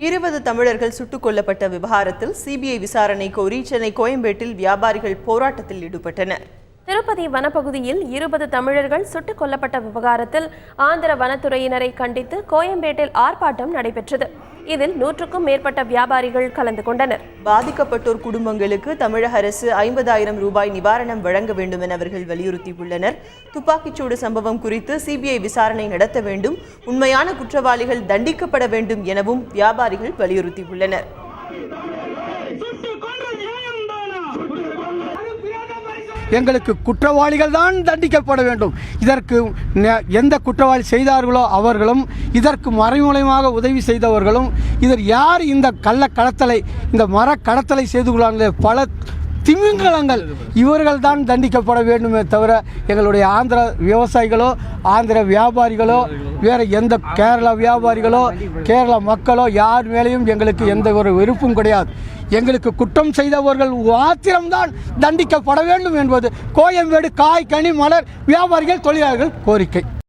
20 தமிழர்கள் சுட்டுக் கொல்லப்பட்ட விவகாரத்தில் சிபிஐ விசாரணை கோரி சென்னை கோயம்பேட்டில் வியாபாரிகள் போராட்டத்தில் ஈடுபட்டனர். திருப்பதி வனப்பகுதியில் 20 தமிழர்கள் சுட்டுக் கொல்லப்பட்ட விவகாரத்தில் ஆந்திர வனத்துறையினரை கண்டித்து கோயம்பேட்டில் ஆர்ப்பாட்டம் நடைபெற்றது. இதில் 100க்கும் மேற்பட்ட வியாபாரிகள் கலந்து கொண்டனர். பாதிக்கப்பட்டோர் குடும்பங்களுக்கு தமிழக அரசு 50,000 ரூபாய் நிவாரணம் வழங்க வேண்டும் என அவர்கள் வலியுறுத்தியுள்ளனர். துப்பாக்கிச்சூடு சம்பவம் குறித்து சிபிஐ விசாரணை நடத்த வேண்டும், உண்மையான குற்றவாளிகள் தண்டிக்கப்பட வேண்டும் எனவும் வியாபாரிகள் வலியுறுத்தியுள்ளனர். எங்களுக்கு குற்றவாளிகள் தான் தண்டிக்கப்பட வேண்டும். இதற்கு எந்த குற்றவாளி செய்தார்களோ அவர்களும், இதற்கு மறைமுகமாக உதவி செய்தவர்களும், இதில் யார் இந்த கடத்தலை, இந்த மர கடத்தலை செய்து கொள்ளாங்களே பல திமிங்கலங்கள், இவர்கள் தான் தண்டிக்கப்பட வேண்டுமே தவிர எங்களுடைய ஆந்திர விவசாயிகளோ, ஆந்திர வியாபாரிகளோ, வேறு எந்த கேரளா வியாபாரிகளோ, கேரளா மக்களோ யார் மேலேயும் எங்களுக்கு எந்த ஒரு வெறுப்பும் கிடையாது. எங்களுக்கு குற்றம் செய்தவர்கள் மாத்திரம்தான் தண்டிக்கப்பட வேண்டும் என்பது கோயம்பேடு காய் கனி மலர் வியாபாரிகள் தொழிலாளர்கள் கோரிக்கை.